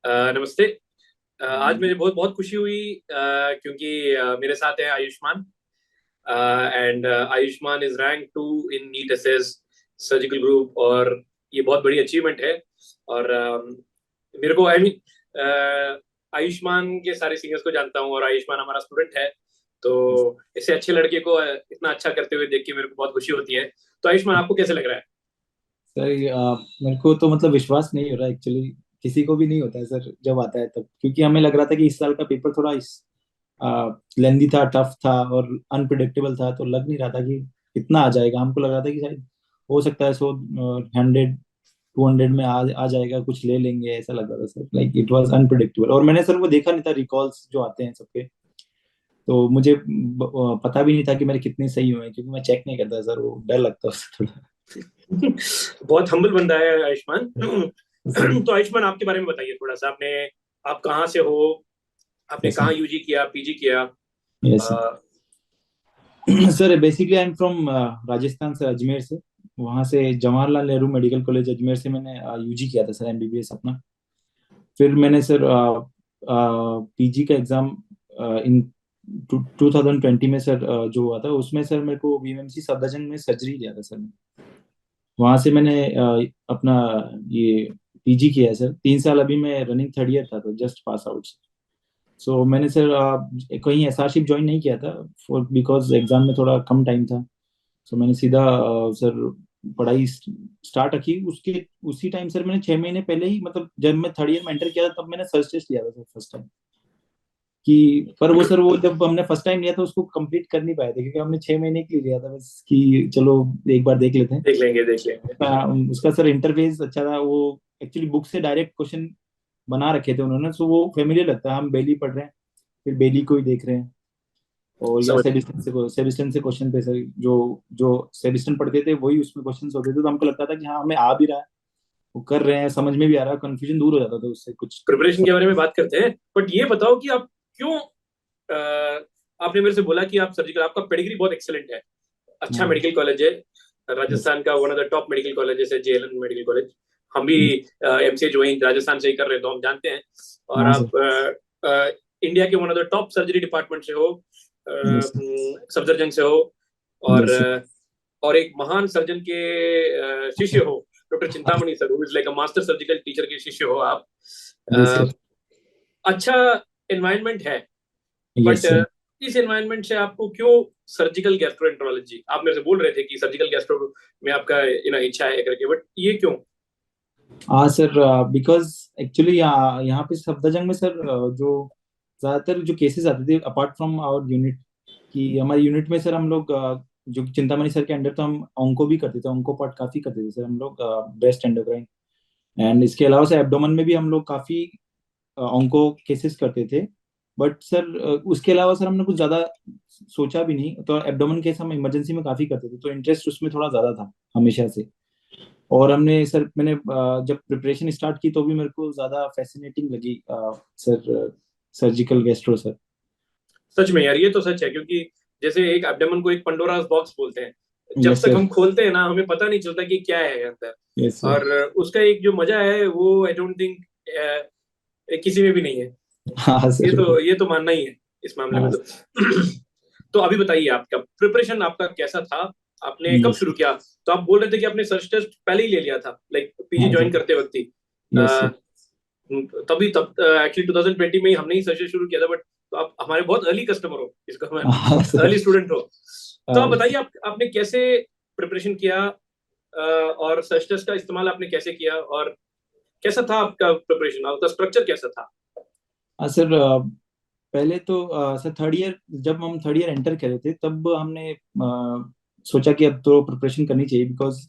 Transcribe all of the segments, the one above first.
नमस्ते। आज मुझे बहुत बहुत खुशी हुई क्योंकि मेरे साथ है Ayushman. And Ayushman is rank 2 in NEET SS surgical group, और ये बहुत बड़ी अचीवमेंट है। और मेरे को आई मीन आयुष्मान के सारे सीनियर्स को जानता हूँ, और आयुष्मान हमारा स्टूडेंट है। तो ऐसे अच्छे लड़के को इतना अच्छा करते हुए देख के मेरे को बहुत खुशी होती है। तो आयुष्मान, आपको कैसे लग रहा है? सर मेरे को तो मतलब विश्वास नहीं हो रहा एक्चुअली। किसी को भी नहीं होता है सर जब आता है तब, क्योंकि हमें लग रहा था कि इस साल का पेपर थोड़ा इस लेंदी था, टफ था और अनप्रिडिक्टेबल था। तो लग नहीं रहा था कि इतना आ जाएगा। हमको लग रहा था कि शायद हो सकता है 100 200 में आ जाएगा, कुछ ले लेंगे, ऐसा लग रहा था sir. Like it was unpredictable. और मैंने सर वो देखा नहीं था, रिकॉल्स जो आते हैं सबके। तो मुझे पता भी नहीं था कि मेरे कितने सही हुए हैं, क्योंकि मैं चेक नहीं करता सर, वो डर लगता है उससे थोड़ा। बहुत हम्बल बंदा है आयुष्मान। सर, तो आयुष्मान, आपके बारे में बताइए थोड़ा सा। आप कहाँ से हो? आपने यस सर। कहाँ यूजी किया, पीजी किया? Yes uh, sir, basically I am from Rajasthan से, अजमेर से। वहाँ से जवाहरलाल नेहरू मेडिकल कॉलेज अजमेर से मैंने यूजी किया था सर, एमबीबीएस अपना। फिर मैंने सर पीजी का एग्जाम इन 2020 में सर जो हुआ था उसमें सर मेरे को बीएमसी सफदरजंग में सर्जरी लिया था सर। वहाँ से मैंने अपना ये पीजी किया है सर। 3 साल अभी मैं रनिंग थर्ड ईयर था, तो जस्ट पास आउट। सो मैंने सर कहीं एसआरशिप ज्वाइन नहीं किया था, फॉर बिकॉज एग्जाम में थोड़ा कम टाइम था। सो मैंने सीधा सर पढ़ाई स्टार्ट रखी। उसके उसी टाइम सर मैंने 6 महीने पहले ही, मतलब जब मैं थर्ड ईयर में एंटर किया था तब मैंने सर्च टेस्ट लिया था सर फर्स्ट टाइम। कि पर वो सर, वो जब हमने फर्स्ट टाइम लिया था उसको कंप्लीट कर नहीं पाए थे, क्योंकि हमने 6 महीने के लिए लिया था बस, कि चलो एक बार देख लेते हैं। देख लेंगे, देख लेंगे। उसका सर इंटरफेस अच्छा था। वो एक्चुअली बुक से डायरेक्ट क्वेश्चन बना रखे थे उन्होंने, सो वो फेमिलियर लगता है। हम बेली पढ़ रहे हैं, फिर बेली को ही देख रहे हैं। और या समझ। सेबिस्टन से क्वेश्चन थे सर। जो जो सेबिस्टन पढ़ते थे वही उसमें क्वेश्चन होते थे, तो हमको लगता था कि हाँ, हमें आ भी रहा है, वो कर रहे हैं, समझ में भी आ रहा है। कंफ्यूजन दूर हो जाता था उससे कुछ। प्रिपरेशन के बारे में बात करते हैं, बट ये बताओ कि आप क्यों अ, आपने मेरे से बोला कि आप सर्जिकल, आपका पेडिग्री बहुत एक्सेलेंट है। अच्छा हाँ। मेडिकल कॉलेज है। यस। राजस्थान का one of the top medical college है जेएलएन मेडिकल कॉलेज। हम भी यस। एमसीए जो वहीं राजस्थान से ही कर रहे हैं, तो हम जानते हैं। और हाँ सर। आप इंडिया के one of the top surgery department से हो, यस सर। सफदरजंग से हो। और यस सर। और एक महान सर्जन के शिष्य हो, doctor Chintamani sir, who is like a master surgical teacher के शिष्य हो आप। Yes uh, sir. अच्छा एनवायरनमेंट है, बट यस सर। इस एनवायरनमेंट से आपको क्यों सर्जिकल गैस्ट्रोएंटरोलॉजी? आप मेरे से बोल रहे थे कि सर्जिकल गैस्ट्रो में आपका इच्छा है करके, बट ये क्यों? हाँ सर, बिकॉज एक्चुअली यहाँ पे सफदरजंग में सर जो ज्यादातर जो केसेस आते थे अपार्ट फ्रॉम आवर यूनिट, कि हमारे यूनिट में सर हम लोग जो चिंतामणि सर के अंडर, तो हम ऑंको भी करते थे, ऑंको पार्ट काफी करते थे सर हम लोग, ब्रेस्ट एंडोक्राइन। एंड इसके अलावा से एब्डोमेन में भी हम लोग काफी ऑंको केसेस करते थे। बट सर उसके अलावा सर हमने कुछ ज्यादा सोचा भी नहीं, तो एब्डोमेन केस हम इमरजेंसी में काफी करते थे, तो इंटरेस्ट उसमें थोड़ा ज्यादा था हमेशा से। और मैंने जब प्रिपरेशन स्टार्ट की तो भी मेरे को ज्यादा फैसिनेटिंग लगी सर, सर्जिकल गैस्ट्रो सर। सच में यार, ये तो सच है, क्योंकि जैसे एक एब्डोमेन को एक पंडोरास बॉक्स बोलते हैं। जब यस तक सर। हम खोलते हैं ना, हमें पता नहीं चलता कि क्या है अंदर। Yes sir. और उसका एक जो मजा है वो आई डोंट थिंक किसी में भी नहीं है। हाँ सर। ये तो मानना ही है इस मामले में हाँ। तो। तो अभी बताइए, आपका प्रिपरेशन आपका कैसा था? आपने कब यस। शुरू किया? तो आप बोल रहे थे कि आपने सर्च टेस्ट पहले ही ले लिया था, लाइक पीजी हाँ ज्वाइन सर। करते वक्त ही। Yes uh, sir. तभी तब एक्चुअली 2020 में ही हमने ही सर्च शुरू किया था, बट तो आप हमारे बहुत अर्ली कस्टमर हो, इसको मैं हाँ सर। अर्ली स्टूडेंट हो। तो आप हाँ। बताइए, आपने कैसे प्रिपरेशन किया, और सर्च टेस्ट का इस्तेमाल आपने कैसे किया, और कैसा था आपका प्रिपरेशन, आपका स्ट्रक्चर कैसा था? सर पहले तो सर थर्ड ईयर, जब हम थर्ड ईयर एंटर करे थे तब हमने सोचा कि अब तो प्रिपरेशन करनी चाहिए, बिकॉज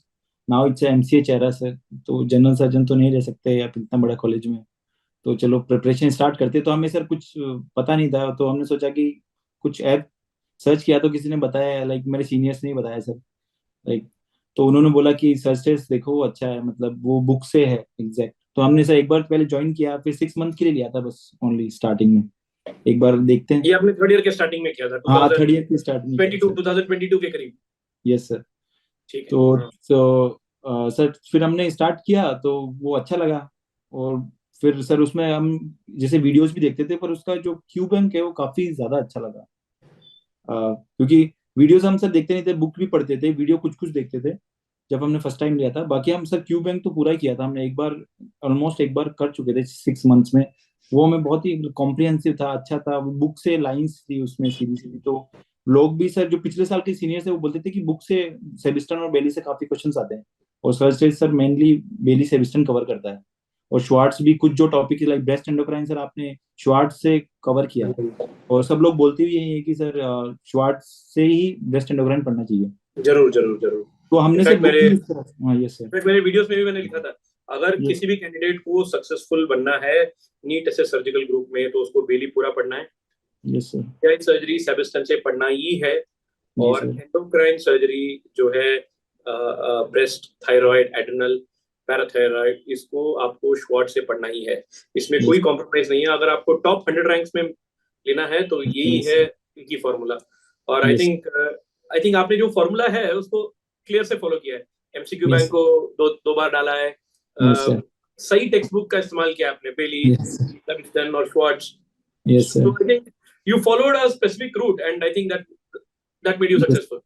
नाउ इट्स एमसीए चेहरा सर। तो जनरल सर्जन तो नहीं रह सकते आप इतना बड़ा कॉलेज में। तो चलो प्रिपरेशन स्टार्ट करते। तो हमें सर कुछ पता नहीं था, तो हमने सोचा कि कुछ ऐप सर्च किया, तो किसी ने बताया, लाइक मेरे सीनियर्स ने ही बताया सर। लाइक तो उन्होंने बोला कि सर्च टेस्ट देखो, वो अच्छा है, मतलब वो बुक से है एग्जैक्ट। तो हमने सर एक बार पहले ज्वाइन किया, फिर 6 मंथ के लिए लिया था बस, ओनली स्टार्टिंग में। एक बार देखते हैं। ये आपने थर्ड ईयर के स्टार्टिंग में किया था, हाँ, थर्ड ईयर की स्टार्ट में किया 2022 सर। 2022 के करीब? Yes sir. ठीक है, तो हाँ। तो सर फिर हमने स्टार्ट किया तो वो अच्छा लगा। और फिर सर उसमें हम जैसे वीडियोस भी देखते थे, पर उसका जो क्यू बैंक है वो काफी ज्यादा अच्छा लगा। क्योंकि वीडियोस हम सर देखते नहीं थे, बुक भी पढ़ते थे, वीडियो कुछ कुछ देखते थे जब हमने फर्स्ट टाइम लिया था। बाकी हम सर क्यू बैंक तो पूरा ही किया था हमने, एक बार ऑलमोस्ट एक बार कर चुके थे 6 मंथ्स में। वो हमें बहुत ही कॉम्प्रिहेंसिव था, अच्छा था। वो बुक से लाइंस थी उसमें सीधी सीधी, तो लोग भी सर जो पिछले साल के सीनियर्स है वो बोलते थे कि बुक से सेबिस्टन और बेली से काफी क्वेश्चंस आते हैं। और सर मेनली बेली सेबिस्टन कवर करता है। और श्वार्ट्स भी कुछ जो topic like breast endocrine sir आपने श्वार्ट्स से कवर किया है। और सब लोग बोलते भी यही है कि सर श्वार्ट्स से ही ब्रेस्ट एंडोक्राइन पढ़ना चाहिए। जरूर जरूर जरूर। तो हमने सर इनफैक्ट बुक मेरे भी इस तरह, हाँ यस सर। इनफैक्ट मेरे वीडियोस में भी मैंने लिखा था, अगर यस किसी भी कैंडिडेट को सक्सेसफुल बनना है नीट एसएस सर्जिकल ग्रुप में, तो उसको बेली पूरा पढ़ना है, yes sir. GI surgery Sebastian से पढ़ना ही है, जी और सर। एंडोक्राइन सर्जरी जो है ब्रेस्ट, थायराइड, एड्रिनल, पैराथायराइड, इसको आपको श्वार्ट्ज से पढ़ना ही है। इसमें कोई यस कॉम्प्रोमाइज नहीं है। अगर आपको टॉप 100 रैंक्स में लेना है तो यही यस है इनकी फॉर्मूला। और आई यस थिंक आपने जो फॉर्मूला है उसको क्लियर से फॉलो किया है। एमसीक्यू बैंक यस को दो दो बार डाला है। Yes uh, sir. सही टेक्स्ट बुक का इस्तेमाल किया आपने, बेली, यस सर। लेविस्टन और Schwartz. Yes So sir. I think you followed a specific route, and I think that made you yes successful.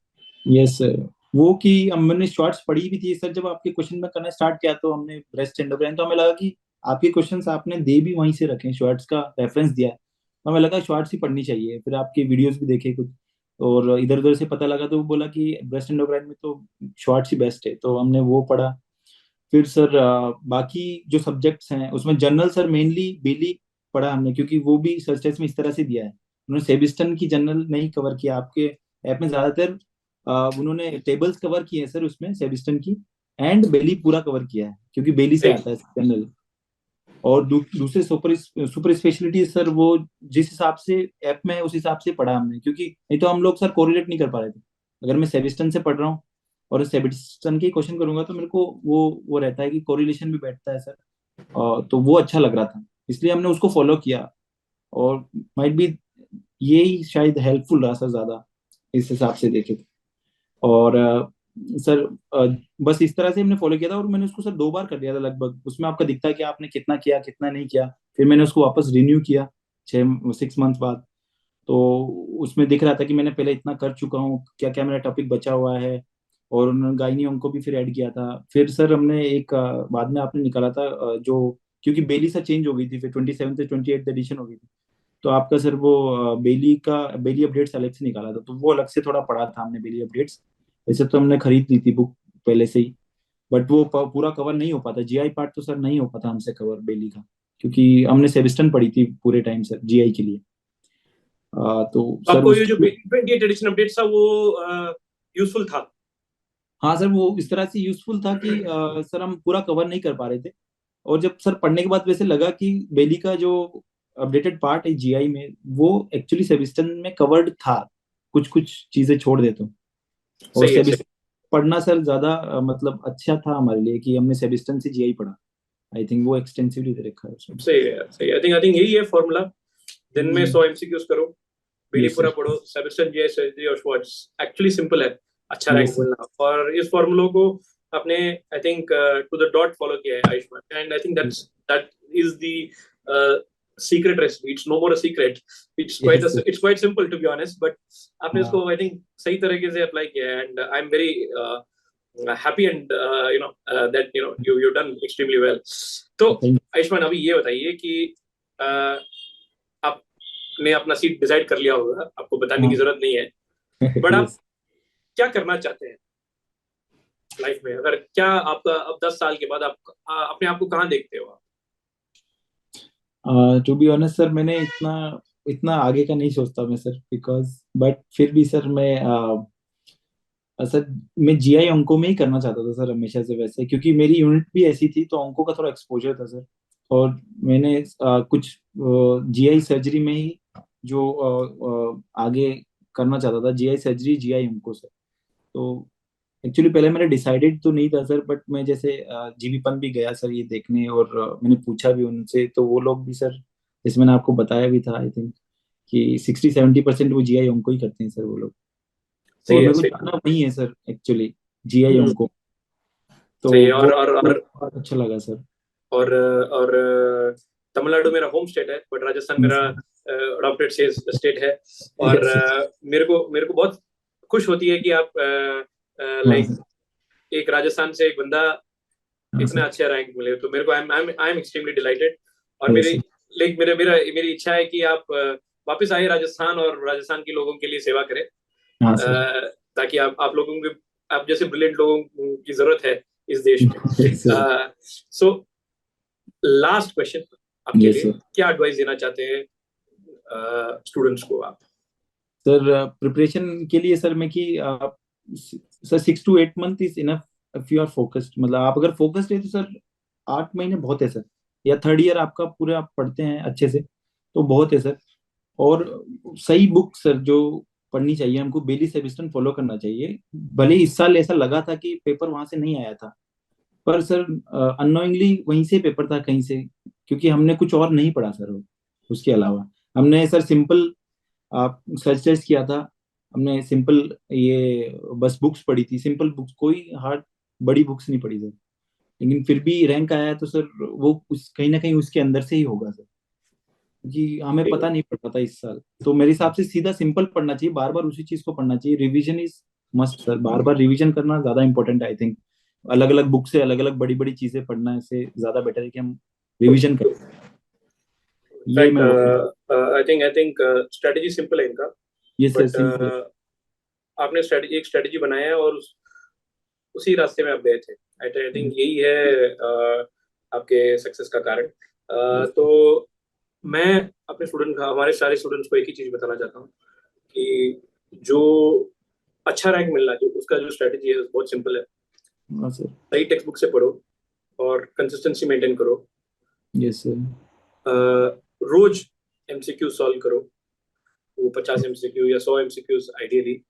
Yes sir. वो कि हमने शॉर्ट्स पढ़ी भी थी सर, जब आपके क्वेश्चन में करना स्टार्ट किया तो हमने ब्रेस्ट एंडोक्राइन, तो हमें लगा कि आपके क्वेश्चंस आपने दे भी वहीं से रखे, शॉर्ट्स का रेफरेंस दिया है, तो हमें लगा शॉर्ट्स ही पढ़नी चाहिए। फिर आपके वीडियोस भी देखे कुछ, और इधर उधर से पता लगा तो वो बोला कि ब्रेस्ट एंडोक्राइन में तो शॉर्ट्स ही बेस्ट है, तो हमने वो पढ़ा। फिर सर बाकी जो सब्जेक्ट्स हैं उसमें जनरल सर मेनली बेली पढ़ा हमने, क्योंकि वो भी सर्च टेस्ट में इस तरह से दिया है। उन्होंने सेबिस्टन की जनरल नहीं कवर किया, आपके ऐप में ज्यादातर उन्होंने टेबल्स कवर किए हैं सर उसमें सेबिस्टन की, एंड बेली पूरा कवर किया है क्योंकि बेली से सही। आता है जनरल। और दूसरे सुपर सुपर स्पेशलिटी सर वो जिस हिसाब से ऐप में है उस हिसाब से पढ़ा हमने, क्योंकि नहीं तो हम लोग सर कोरिलेट नहीं कर पा रहे थे। अगर मैं सेबिस्टन से पढ़ रहा हूँ और सेबिस्टन के क्वेश्चन करूंगा तो मेरे को वो रहता है कि कोरिलेशन भी बैठता है सर। तो वो अच्छा लग रहा था, इसलिए हमने उसको फॉलो किया। और माइट बी यही शायद हेल्पफुल रहा सर ज्यादा, इस हिसाब से देखे तो। और सर बस इस तरह से हमने फॉलो किया था, और मैंने उसको सर 2 बार कर दिया था लगभग। उसमें आपका दिखता है कि आपने कितना किया कितना नहीं किया। फिर मैंने उसको वापस रिन्यू किया 6 मंथ बाद, तो उसमें दिख रहा था कि मैंने पहले इतना कर चुका हूँ, क्या क्या मेरा टॉपिक बचा हुआ है। और उन्होंने गाइनी को भी फिर ऐड किया था। फिर सर हमने एक बाद में आपने निकाला था जो, क्योंकि बेली सा चेंज हो गई थी, फिर 27 से 28 एडिशन हो गई थी, तो आपका सर वो बेली अपडेट्स अलग से निकाला था, तो वो अलग से थोड़ा पढ़ा था हमने बेली अपडेट्स। वैसे तो हमने खरीद ली थी बुक पहले से ही, बट वो पूरा कवर नहीं हो पाता, जीआई पार्ट तो सर नहीं हो पाता हमसे कवर बेली का, क्योंकि हमने सेबिस्टन पढ़ी थी पूरे टाइम सर जीआई के लिए। तो सर आपको ये जो उसकी, 28 एडिशन अपडेट था वो यूजफुल था? हाँ सर वो इस तरह से यूजफुल था कि सर हम पूरा कवर नहीं कर पा रहे थे। और जब सर पढ़ने के बाद वैसे लगा कि बेली का जो अपडेटेड पार्ट है जीआई में, वो एक्चुअली सेबिस्टन में कवर्ड था, कुछ कुछ चीजें छोड़ देता हूँ। और सही है, सही। सेबिस्टन पढ़ना सर ज्यादा मतलब अच्छा था हमारे लिए कि हमने सेबिस्टन से जीआई पढ़ा। आई थिंक वो एक्सटेंसिवली दे रखा है उसमें। सही है, सही। आई थिंक यही है फॉर्मूला। दिन में 100 एमसीक्यूज करो, बेली यस पूरा सर। पढ़ो, सेबेस्टियन, जीआई सर्जरी और श्वार्ट्ज। एक्चुअली सिंपल है अच्छा रैंक यस सर। मिलना। और इस फॉर्मूला को आपने I think to the dot follow किया है Ayushman, and I think that is the secret recipe. It's no more a secret, yes sir. It's quite simple to be honest, but आपने हाँ इसको आई थिंक सही तरीके से अप्लाई किया है, and I am very happy and that you done extremely well. तो thank Ayushman, अभी ये बताइए कि uh, आपने अपना सीट डिसाइड कर लिया होगा, आपको बताने की हाँ जरूरत नहीं है, बट आप यस। क्या करना चाहते हैं लाइफ में? अगर क्या आपका अब 10 साल के बाद आप अपने आप को कहाँ देखते हो आप? टू बी ऑनेस्ट सर, मैंने इतना इतना आगे का नहीं सोचता मैं सर, बिकॉज बट फिर भी सर सर मैं जीआई अंकों में ही करना चाहता था सर हमेशा से वैसे, क्योंकि मेरी यूनिट भी ऐसी थी, तो अंकों का थोड़ा एक्सपोजर था सर। और मैंने कुछ जीआई सर्जरी में ही जो आगे करना चाहता था, जीआई सर्जरी जीआई अंकों से। तो एक्चुअली पहले मैंने डिसाइडेड तो नहीं था सर, बट मैं जैसे जीबीपन भी गया सर ये देखने, और मैंने पूछा भी उनसे, तो वो लोग भी सर, जैसे मैंने आपको बताया भी था आई थिंक, कि 60-70% वो जीआई अंको ही करते हैं सर वो लोग। सही और है, मेरे को सही। जाना वही है सर एक्चुअली, जीआई हम्म, अंको। तो सही है। वो और बहुत अच्छा लगा सर। और तमिलनाडु मेरा होम स्टेट है, बट राजस्थान मेरा अडॉप्टेड स्टेट है। और मेरे को बहुत खुश होती है कि आप लाइक एक राजस्थान से एक बंदा इतना अच्छा रैंक मिले, तो मेरे को आई एम एक्सट्रीमली डिलाइटेड। और मेरी लाइक मेरी इच्छा है कि आप वापस आए राजस्थान और राजस्थान के लोगों के लिए सेवा करें, ताकि आप लोगों के आप जैसे ब्रिलियंट लोगों की जरूरत है इस देश में। सो लास्ट क्वेश्चन आपके लिए, क्या एडवाइस देना चाहते हैं स्टूडेंट्स को आप? सर प्रिपरेशन के लिए सर मैं कि sir 6 to 8 month is enough if you are focused. मतलब आप अगर फोकस्ड है तो सर 8 महीने बहुत है सर, या थर्ड ईयर आपका पूरे आप पढ़ते हैं अच्छे से तो बहुत है सर। और सही बुक सर जो पढ़नी चाहिए हमको, बेली सेबेस्टियन फॉलो करना चाहिए। भले इस साल ऐसा लगा था कि पेपर वहां से नहीं आया था, पर सर अननोइंगली वहीं से पेपर था कहीं से, क्योंकि हमने कुछ और नहीं पढ़ा सर। उसके अलावा हमने सर सिंपल आप सर्च किया था, हमने सिंपल ये बस बुक्स पढ़ी थी, सिंपल बुक्स, कोई हार्ड बड़ी बुक्स नहीं पढ़ी सर। लेकिन फिर भी रैंक आया तो सर वो उस कहीं ना कहीं उसके अंदर से ही होगा सर, क्योंकि हमें पता नहीं पड़ रहा था इस साल। तो मेरे हिसाब से सीधा सिंपल पढ़ना चाहिए, बार बार उसी चीज को पढ़ना चाहिए। Revision is must sir, bar bar revision करना ज्यादा इंपॉर्टेंट है आई थिंक। अलग अलग बुक से अलग अलग बड़ी बड़ी चीजें पढ़ना से ज्यादा बेटर है कि हम रिवीजन करें। ये मैं आई थिंक स्ट्रेटजी सिंपल है इनका, ये सर बट सिंपल आपने एक स्ट्रेटजी बनाया है और उसी रास्ते में आप गए थे। आई थिंक यही है आपके सक्सेस का कारण। तो मैं अपने हमारे सारे स्टूडेंट्स को एक ही चीज बताना चाहता हूँ कि जो अच्छा रैंक मिलना चाहिए उसका जो स्ट्रेटजी है बहुत सिंपल है। सही टेक्स्ट बुक से पढ़ो और कंसिस्टेंसी मेंटेन करो। Yes sir. रोज एमसीक्यू सॉल्व करो, वो 50 एमसीक्यू या 100 एमसीक्यू आइडियली।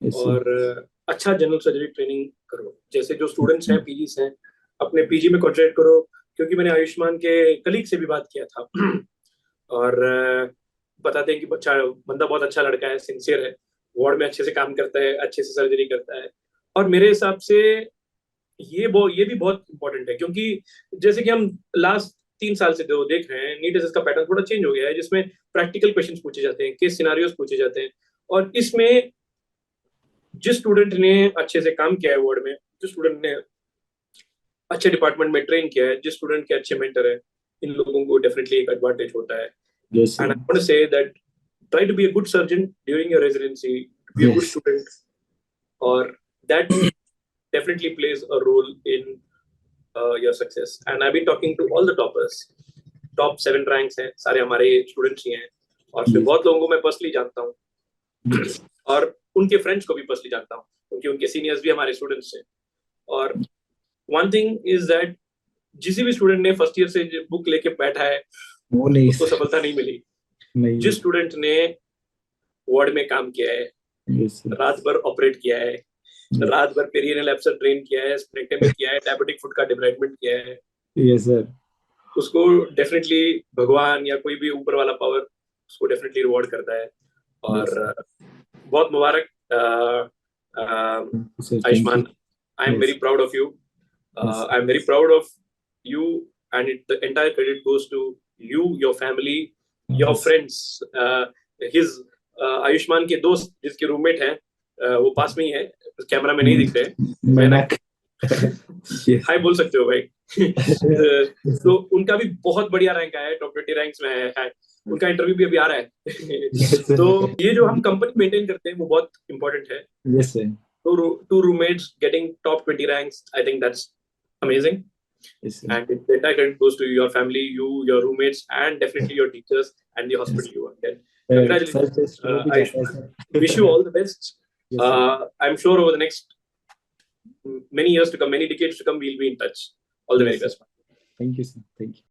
और अच्छा जनरल सर्जरी ट्रेनिंग करो। जैसे जो स्टूडेंट्स हैं पीजीस हैं, अपने पीजी में कॉन्सेंट्रेट करो, क्योंकि मैंने आयुष्मान के कलीग से भी बात किया था और बताते हैं कि बंदा बहुत अच्छा लड़का है, सिंसियर है, वार्ड में अच्छे से काम करता है, अच्छे से सर्जरी करता है। और मेरे हिसाब से ये भी बहुत इंपॉर्टेंट है, क्योंकि जैसे कि हम लास्ट 3 साल से देख रहे हैं, नीट एसएस का पैटर्न थोड़ा चेंज हो गया है, जिसमें प्रैक्टिकल क्वेश्चंस पूछे जाते हैं, केस सिनारियोस पूछे जाते हैं। और इसमें जिस स्टूडेंट ने अच्छे से काम किया है वार्ड में, जिस स्टूडेंट ने अच्छे डिपार्टमेंट में ट्रेन किया है, जिस स्टूडेंट के अच्छे मेंटर है, इन लोगों को डेफिनेटली एक एडवांटेज होता है। Yes, and I want to say that try to be a good surgeon during your residency, be a good student, or that definitely plays a role in your success. And I've been talking to all the toppers, top 7 ranks हैं, सारे हमारे students ही हैं, और फिर बहुत लोगों को मैं पर्सनली जानता हूँ और उनके फ्रेंड्स को भी पर्सनली जानता हूँ, क्योंकि उनके सीनियर्स भी हमारे स्टूडेंट्स हैं। और वन थिंग इज दैट जिस भी स्टूडेंट ने फर्स्ट ईयर से बुक लेके बैठा है वो नहीं, उसको सफलता नहीं मिली। जिस स्टूडेंट ने वार्ड में काम किया है, रात भर ऑपरेट किया है, रात भर पेरियनल एब्सेंट ट्रेन किया है, स्प्लेक्टेमी किया है, डायबिटिक फुट का डिब्राइटमेंट किया है, यस सर, उसको डेफिनेटली भगवान या कोई भी ऊपर वाला पावर उसको डेफिनेटली रिवॉर्ड करता है। और बहुत मुबारक Ayushman, I am very proud of you, I am very proud of you, and the entire credit goes to you, your family, your friends. His Ayushman के दोस्त जिसके रूममेट हैं, वो पास में ही है, कैमरा में नहीं दिख रहे, मैनक हाय बोल सकते हो भाई। तो उनका भी बहुत बढ़िया रैंक आया है, टॉप 20 रैंक्स में है, उनका इंटरव्यू भी अभी आ रहा है। तो ये जो हम कंपनी मेंटेन करते हैं वो बहुत इंपॉर्टेंट है। Yes sir, two roommates getting top 20 ranks, I think that's amazing. Yes, and the entire credit goes to your family, you, your roommates, and definitely your teachers and the hospital you work at. Congratulations. I wish you all the best. Yes, I'm sure over the next many years to come, many decades to come, we'll be in touch. All the very best. Thank you, sir. Thank you.